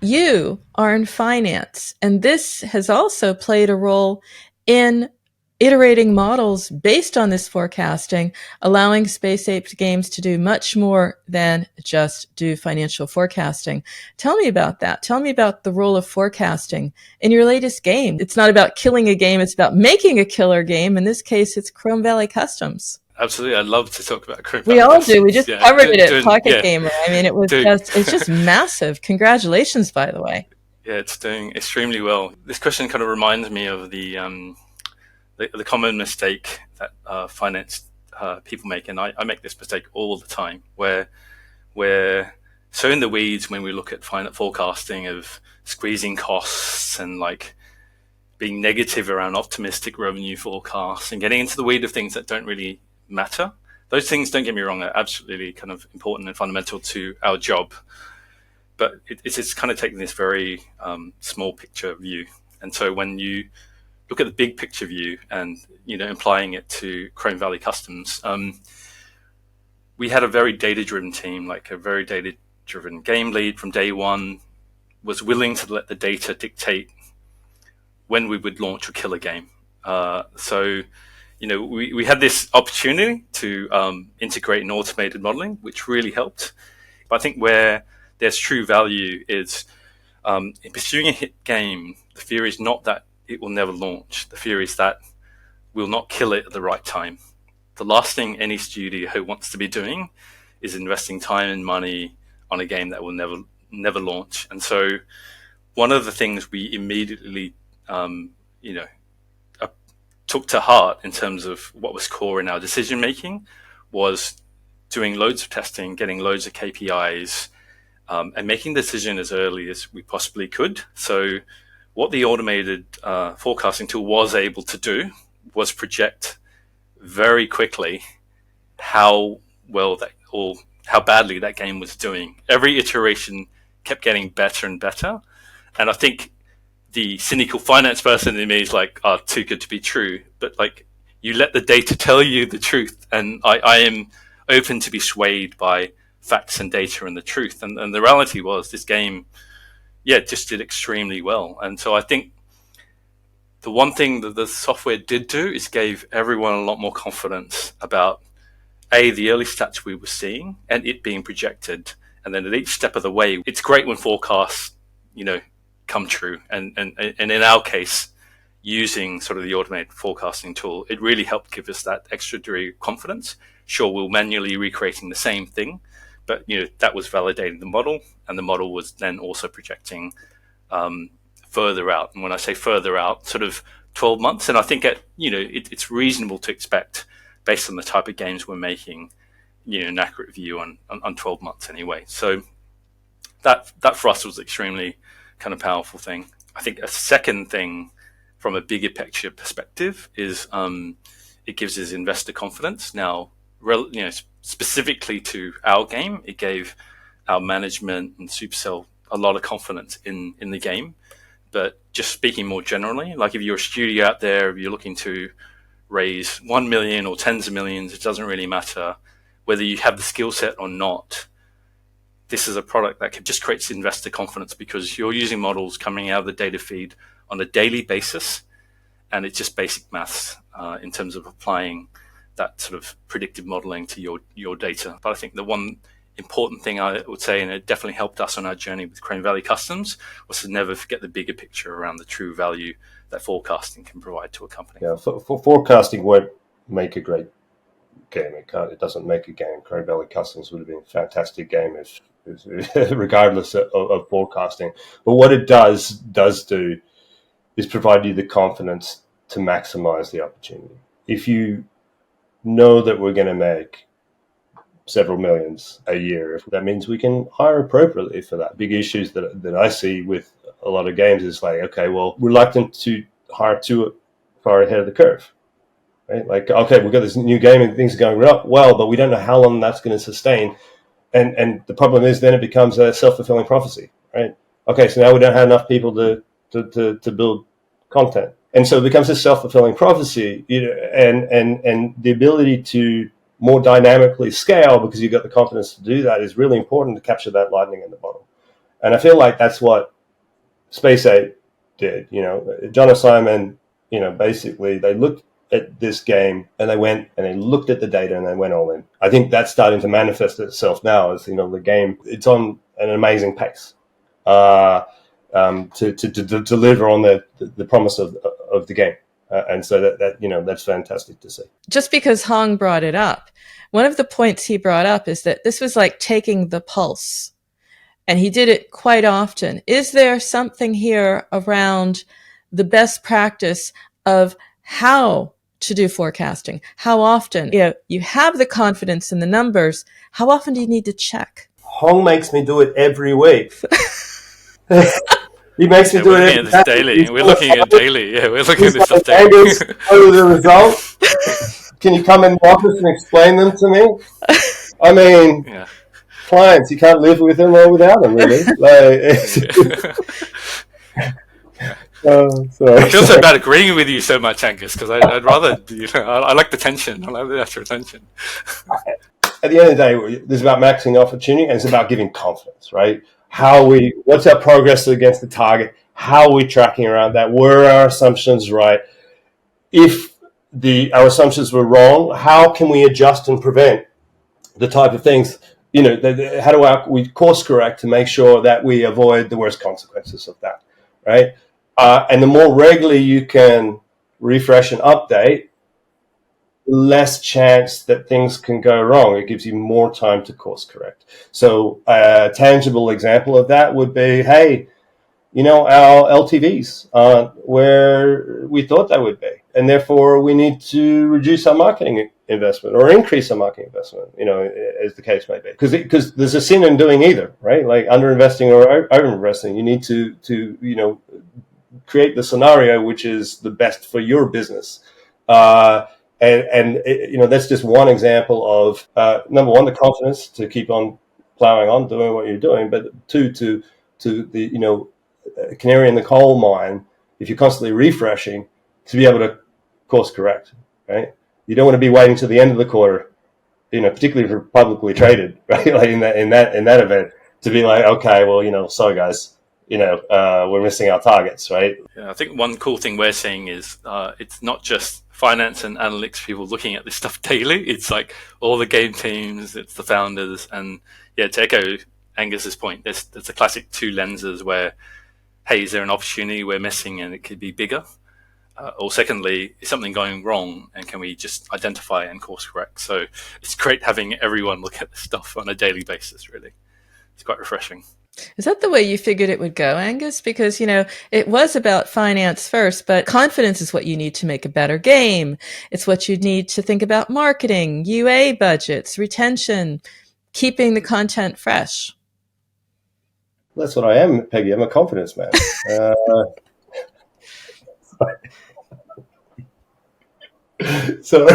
You are in finance, and this has also played a role in iterating models based on this forecasting, allowing SpaceApe Games to do much more than just do financial forecasting. Tell me about that. Tell me about the role of forecasting in your latest game. It's not about killing a game, it's about making a killer game. In this case, it's Chrome Valley Customs. Absolutely. I'd love to talk about Chrome We Valley all Customs. do. We just covered it at Pocket Gamer. I mean, it's just massive. Congratulations, by the way. Yeah, it's doing extremely well. This question kind of reminds me of the common mistake that finance people make, and I make this mistake all the time, where we're so in the weeds when we look at forecasting of squeezing costs and like being negative around optimistic revenue forecasts and getting into the weed of things that don't really matter. Those things, don't get me wrong, are absolutely kind of important and fundamental to our job, but it's kind of taking this very small picture view. And so when you look at the big picture view and applying it to Chrome Valley Customs, we had a very data-driven team, like a very data-driven game lead from day one, was willing to let the data dictate when we would launch or kill a game. We had this opportunity to integrate an automated modeling, which really helped. But I think where there's true value is in pursuing a hit game, the fear is not that it will never launch. The fear is that we'll not kill it at the right time. The last thing any studio wants to be doing is investing time and money on a game that will never launch. And so one of the things we immediately took to heart in terms of what was core in our decision making was doing loads of testing, getting loads of KPIs, and making the decision as early as we possibly could. So what the automated forecasting tool was able to do was project very quickly how well that or how badly that game was doing. Every iteration kept getting better and better. And I think the cynical finance person in me is like, too good to be true. But like, you let the data tell you the truth. And I am open to be swayed by facts and data and the truth. And the reality was this game, just did extremely well. And so I think the one thing that the software did do is gave everyone a lot more confidence about the early stats we were seeing and it being projected. And then at each step of the way, it's great when forecasts, come true. And in our case, using sort of the automated forecasting tool, it really helped give us that extra degree of confidence. Sure, we're manually recreating the same thing, but that was validating the model, and the model was then also projecting further out. And when I say further out, sort of 12 months, and I think it's reasonable to expect, based on the type of games we're making, an accurate view on 12 months anyway. So that for us was extremely kind of powerful thing. I think a second thing from a bigger picture perspective is it gives us investor confidence. Now, specifically to our game, it gave our management and Supercell a lot of confidence in the game. But just speaking more generally, like if you're a studio out there, if you're looking to raise 1 million or tens of millions, it doesn't really matter whether you have the skill set or not. This is a product that just creates investor confidence because you're using models coming out of the data feed on a daily basis, and it's just basic maths in terms of applying that sort of predictive modeling to your data. But I think the one important thing I would say, and it definitely helped us on our journey with Chrome Valley Customs, was to never forget the bigger picture around the true value that forecasting can provide to a company. Yeah, for forecasting won't make a great game. It doesn't make a game. Chrome Valley Customs would have been a fantastic game if regardless of forecasting. But what it does do is provide you the confidence to maximize the opportunity. If you know that we're going to make several millions a year, that means we can hire appropriately for that. Big issues that I see with a lot of games is like, okay, well, reluctant to hire too far ahead of the curve. Right? Like, okay, we've got this new game and things are going well, but we don't know how long that's going to sustain. And the problem is then it becomes a self-fulfilling prophecy, right? Okay, so now we don't have enough people to build content. And so it becomes a self-fulfilling prophecy, and the ability to more dynamically scale, because you've got the confidence to do that, is really important to capture that lightning in the bottle. And I feel like that's what SpaceApe did. John and Simon, basically they looked at this game and they went and they looked at the data and they went all in. I think that's starting to manifest itself now as, the game, it's on an amazing pace to deliver on the promise of the game. And so that's fantastic to see. Just because Hong brought it up, one of the points he brought up is that this was like taking the pulse, and he did it quite often. Is there something here around the best practice of how to do forecasting? How often? You have the confidence in the numbers. How often do you need to check? Hong makes me do it every week. He makes me do it every day. Daily. We're looking at daily. Yeah, we're looking at this stuff daily. Angus, what are the results? Can you come in the office and explain them to me? I mean, clients, you can't live with them or without them, really. I feel so bad agreeing with you so much, Angus, because I'd rather, I like the tension. I like the extra tension. At the end of the day, this is about maxing opportunity, and it's about giving confidence, right? What's our progress against the target? How are we tracking around that? Were our assumptions right? If our assumptions were wrong, how can we adjust and prevent the type of things? How do we course correct to make sure that we avoid the worst consequences of that, right? And the more regularly you can refresh and update, less chance that things can go wrong. It gives you more time to course correct. So a tangible example of that would be, hey, our LTVs aren't where we thought they would be, and therefore we need to reduce our marketing investment or increase our marketing investment, as the case may be. Because there's a sin in doing either, right? Like underinvesting or overinvesting. You need to create the scenario which is the best for your business. That's just one example of number one, the confidence to keep on plowing on, doing what you're doing, but two, to the canary in the coal mine, if you're constantly refreshing, to be able to course correct, right? You don't want to be waiting to the end of the quarter, particularly if you're publicly traded, right? Like in that event, to be like, okay, well, sorry guys, we're missing our targets, right? Yeah, I think one cool thing we're seeing is it's not just finance and analytics people looking at this stuff daily. It's like all the game teams, it's the founders, and to echo Angus's point, there's a classic two lenses where, hey, is there an opportunity we're missing and it could be bigger? Or secondly, is something going wrong and can we just identify and course correct? So it's great having everyone look at this stuff on a daily basis, really. It's quite refreshing. Is that the way you figured it would go, Angus? Because, it was about finance first, but confidence is what you need to make a better game. It's what you need to think about marketing, UA budgets, retention, keeping the content fresh. That's what I am, Peggy. I'm a confidence man. So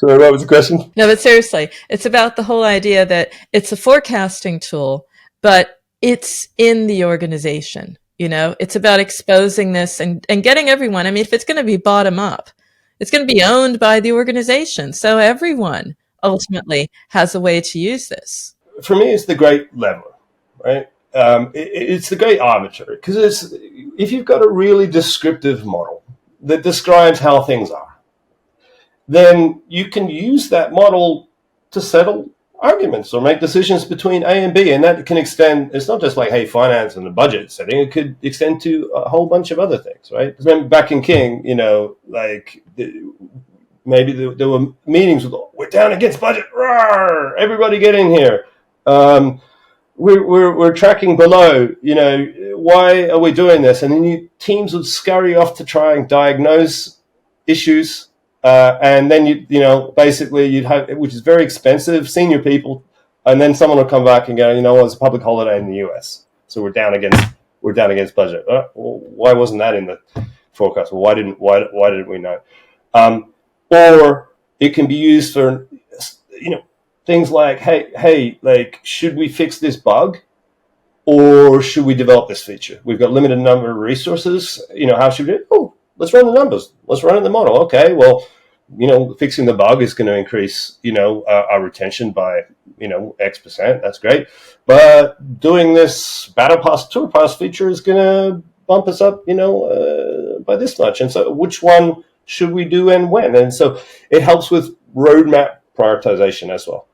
what was the question? No, but seriously, it's about the whole idea that it's a forecasting tool, but it's in the organization. It's about exposing this and getting everyone. I mean, if it's going to be bottom up, it's going to be owned by the organization. So everyone ultimately has a way to use this. For me, it's the great leveler, right? It's the great arbiter, because if you've got a really descriptive model that describes how things are, then you can use that model to settle arguments or make decisions between A and B. And that can extend, it's not just like, hey, finance and the budget setting, it could extend to a whole bunch of other things, right? Because remember back in King, maybe there were meetings with, we're down against budget, rawr, everybody get in here. We're tracking below, why are we doing this? And then teams would scurry off to try and diagnose issues. And then basically you'd have, which is very expensive, senior people, and then someone will come back and go, it's a public holiday in the US, so we're down against budget. Well, why wasn't that in the forecast? Well, why didn't we know? Or it can be used for, things like, hey, like, should we fix this bug? Or should we develop this feature? We've got limited number of resources. How should we do it? Oh, let's run the numbers. Let's run the model. Okay, well, fixing the bug is going to increase, our retention by, X%. That's great. But doing this battle pass, tour pass feature is going to bump us up, by this much. And so which one should we do and when? And so it helps with roadmap prioritization as well.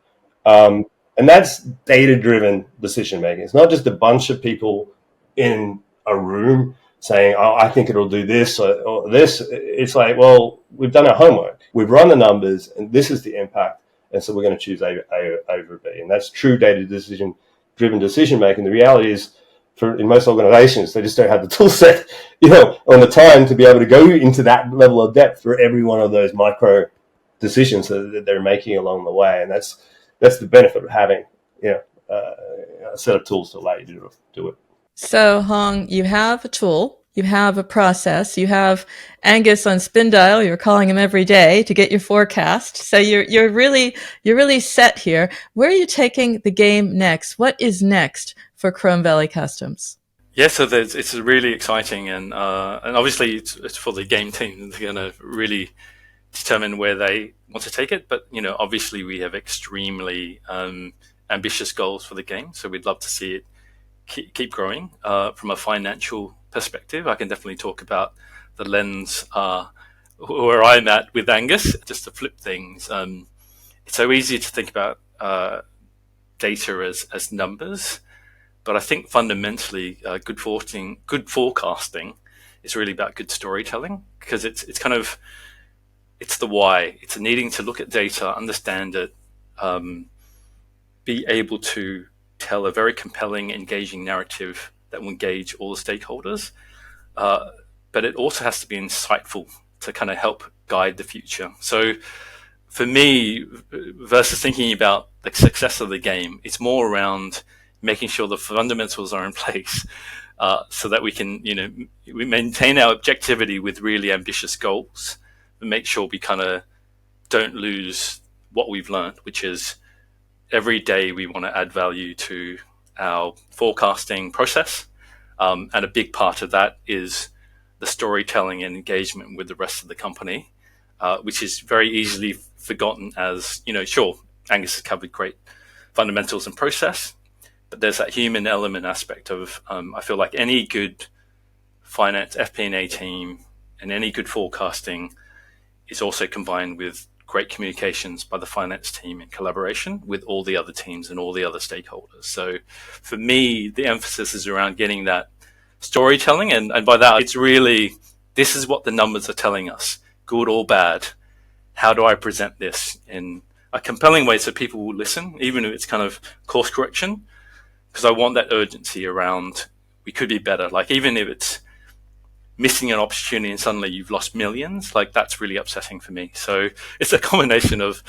And that's data-driven decision making. It's not just a bunch of people in a room saying, oh, I think it'll do this or this. It's like, well, we've done our homework. We've run the numbers, and this is the impact. And so we're going to choose A over B. And that's true data-driven decision making. The reality is, in most organizations, they just don't have the tool set, on the time to be able to go into that level of depth for every one of those micro decisions that they're making along the way. And that's the benefit of having, a set of tools to allow you to do it. So, Hong, you have a tool, you have a process, you have Angus on spin dial. You're calling him every day to get your forecast. So you're really set here. Where are you taking the game next? What is next for Chrome Valley Customs? Yeah, so it's really exciting, and obviously it's for the game team. They're going to really determine where they want to take it. But obviously we have extremely ambitious goals for the game, so we'd love to see it keep growing. From a financial perspective, I can definitely talk about the lens where I'm at with Angus. Just to flip things, it's so easy to think about data as numbers, but I think fundamentally good forecasting is really about good storytelling, because it's the why. It's needing to look at data, understand it, be able to tell a very compelling, engaging narrative that will engage all the stakeholders. But it also has to be insightful to kind of help guide the future. So for me, versus thinking about the success of the game, it's more around making sure the fundamentals are in place so that we can, we maintain our objectivity with really ambitious goals, and make sure we kind of don't lose what we've learned, which is every day we want to add value to our forecasting process. And a big part of that is the storytelling and engagement with the rest of the company, which is very easily forgotten as, sure, Angus has covered great fundamentals and process, but there's that human element aspect of, I feel like any good finance FP&A team and any good forecasting is also combined with great communications by the finance team in collaboration with all the other teams and all the other stakeholders. So for me, the emphasis is around getting that storytelling. And by that, it's really, this is what the numbers are telling us, good or bad. How do I present this in a compelling way so people will listen, even if it's kind of course correction? Because I want that urgency around, we could be better. Like, even if it's missing an opportunity and suddenly you've lost millions, like, that's really upsetting for me. So it's a combination of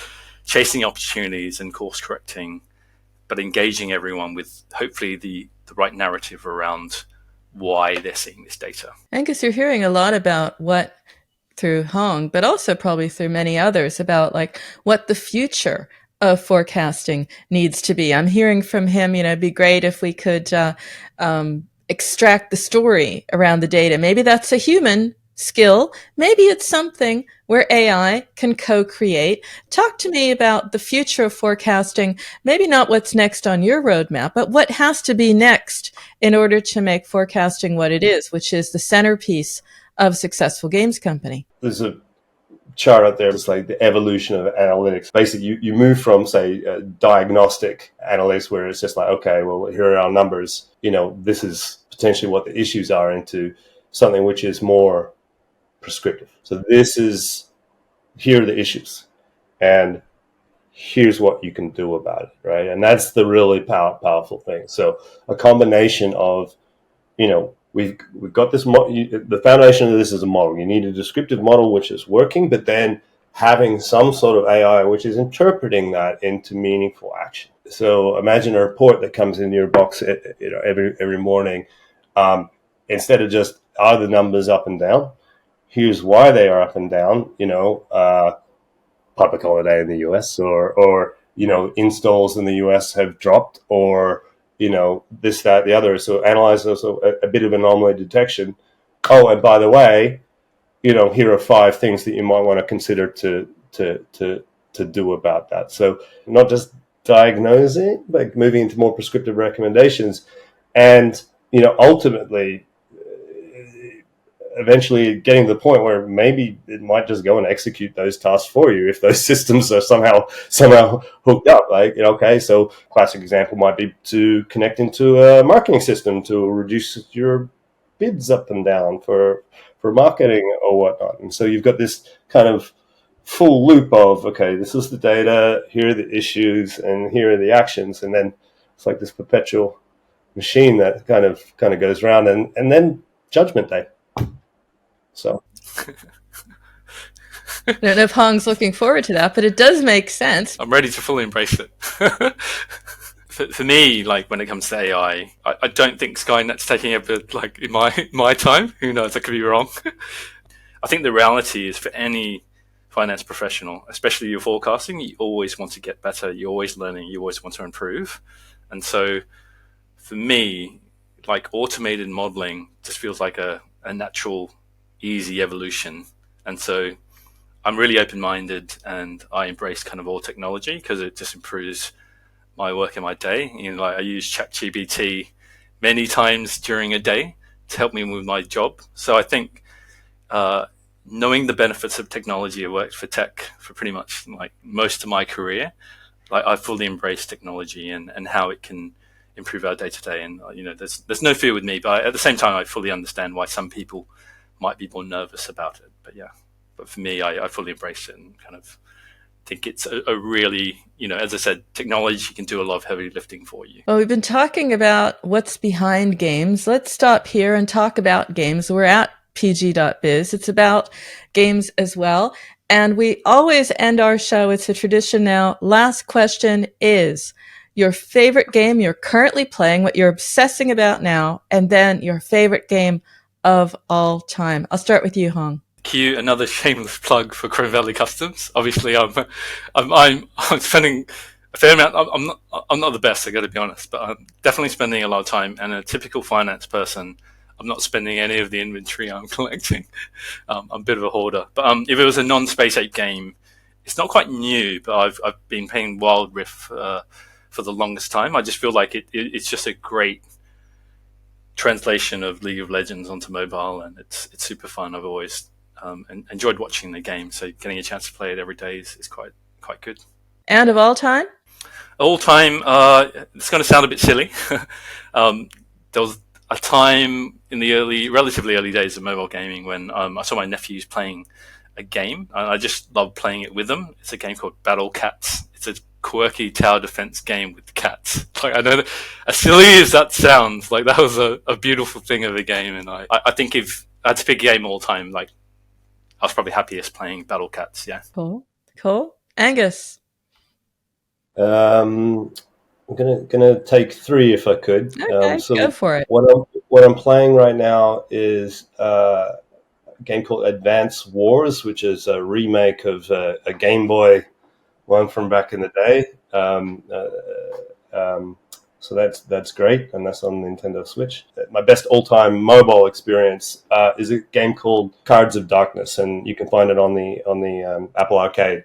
chasing opportunities and course correcting, but engaging everyone with hopefully the right narrative around why they're seeing this data. Angus, you're hearing a lot about what, through Hong, but also probably through many others, about like what the future of forecasting needs to be. I'm hearing from him, it'd be great if we could extract the story around the data. Maybe that's a human skill. Maybe it's something where AI can co-create. Talk to me about the future of forecasting, maybe not what's next on your roadmap, but what has to be next in order to make forecasting what it is, which is the centerpiece of a successful games company. There's a chart out there. It's like the evolution of analytics. Basically, you move from, say, diagnostic analytics, where it's just like, okay, well, here are our numbers. This is potentially what the issues are, into something which is more prescriptive. So here are the issues, and here's what you can do about it, right? And that's the really powerful thing. So a combination of, we've got this, the foundation of this is a model. You need a descriptive model which is working, but then having some sort of AI which is interpreting that into meaningful action. So imagine a report that comes in your box, every morning. Instead of just, are the numbers up and down? Here's why they are up and down. Public holiday in the US, or installs in the US have dropped, or this, that, the other. So analyze also a bit of anomaly detection. Oh, and by the way, here are 5 things that you might want to consider to do about that. So not just diagnosing, but moving into more prescriptive recommendations, and ultimately, eventually getting to the point where maybe it might just go and execute those tasks for you if those systems are somehow hooked up. Okay, so classic example might be to connect into a marketing system to reduce your bids up and down for marketing or whatnot. And so you've got this kind of full loop of, okay, this is the data, here are the issues, and here are the actions, and then it's like this perpetual machine that kind of goes around, and then judgment day. So I don't know if Hong's looking forward to that, but it does make sense. I'm ready to fully embrace it. For me, when it comes to AI, I don't think Skynet's taking a bit in my time. Who knows? I could be wrong. I think the reality is, for any finance professional, especially your forecasting, you always want to get better. You're always learning. You always want to improve. And so for me, automated modeling just feels like a natural, easy evolution. And so I'm really open-minded, and I embrace kind of all technology because it just improves my work in my day. I use ChatGPT many times during a day to help me with my job. So I think knowing the benefits of technology, I worked for tech for pretty much most of my career. I fully embrace technology and how it can improve our day to day. And there's no fear with me, but at the same time, I fully understand why some people might be more nervous about it. But for me, I fully embrace it and kind of think it's a really, as I said, technology can do a lot of heavy lifting for you. Well, we've been talking about what's behind games. Let's stop here and talk about games. We're at pg.biz. It's about games as well. And we always end our show. It's a tradition now. Last question is your favorite game you're currently playing, what you're obsessing about now, and then your favorite game of all time. I'll start with you, Hong. Cue another shameless plug for Crane Valley Customs. Obviously, I'm spending a fair amount. I'm not the best, I got to be honest, but I'm definitely spending a lot of time. And a typical finance person, I'm not spending any of the inventory I'm collecting. I'm a bit of a hoarder. But if it was a non-SpaceApe game, it's not quite new, but I've been playing Wild Rift for the longest time. I just feel like it's just a great translation of League of Legends onto mobile, and it's super fun. I've always enjoyed watching the game, so getting a chance to play it every day is quite good. And of all time? All time, it's going to sound a bit silly. There was a time in the relatively early days of mobile gaming when I saw my nephews playing a game, and I just loved playing it with them. It's a game called Battle Cats. It's a quirky tower defense game with cats. I know that, as silly as that sounds, that was a beautiful thing of a game. And I think if I had to pick a game all time, I was probably happiest playing Battle Cats. Yeah. Cool. Angus. I'm gonna take 3 if I could. Okay, go for it. What I'm playing right now is a game called Advance Wars, which is a remake of a Game Boy one from back in the day. So that's great, and that's on Nintendo Switch. My best all-time mobile experience is a game called Cards of Darkness, and you can find it on the Apple Arcade.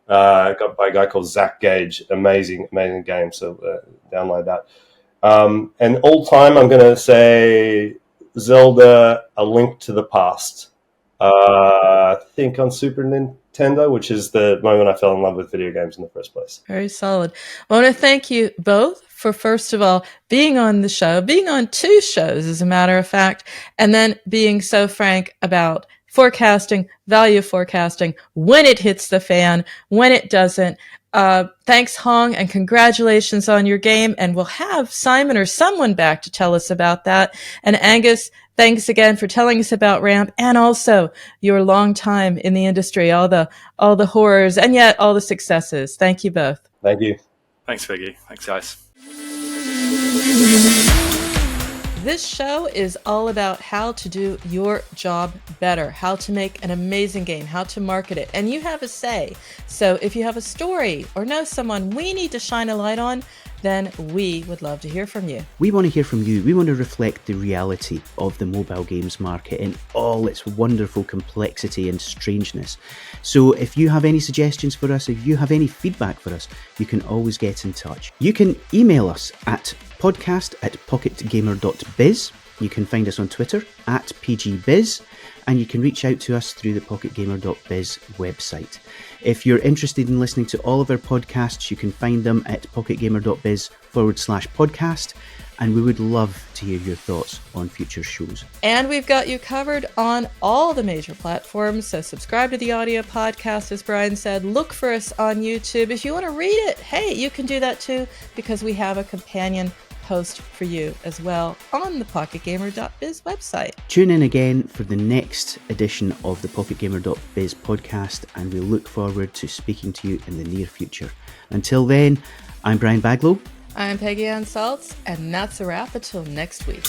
Got by a guy called Zach Gage. Amazing game. So download that. And all-time, I'm going to say Zelda: A Link to the Past. I think on Super Nintendo, which is the moment I fell in love with video games in the first place. Very solid. I want to thank you both for, first of all, being on the show, being on 2 shows, as a matter of fact, and then being so frank about forecasting, value forecasting, when it hits the fan, when it doesn't. Thanks, Hong, and congratulations on your game. And we'll have Simon or someone back to tell us about that. And Angus, thanks again for telling us about Ramp, and also your long time in the industry, all the horrors, and yet all the successes. Thank you both. Thank you. Thanks, Peggy. Thanks, guys. This show is all about how to do your job better, how to make an amazing game, how to market it, and you have a say. So if you have a story or know someone we need to shine a light on, then we would love to hear from you. We want to hear from you. We want to reflect the reality of the mobile games market in all its wonderful complexity and strangeness. So if you have any suggestions for us, if you have any feedback for us, you can always get in touch. You can email us at podcast@pocketgamer.biz. You can find us on Twitter @PGBiz, and you can reach out to us through the pocketgamer.biz website. If you're interested in listening to all of our podcasts, you can find them at pocketgamer.biz/podcast, and we would love to hear your thoughts on future shows. And we've got you covered on all the major platforms, so subscribe to the audio podcast, as Brian said. Look for us on YouTube. If you want to read it, hey, you can do that too, because we have a companion post for you as well on the pocketgamer.biz website. Tune in again for the next edition of the pocketgamer.biz podcast, and we look forward to speaking to you in the near future. Until then, I'm Brian Baglow. I'm Peggy Anne Salz, and that's a wrap until next week.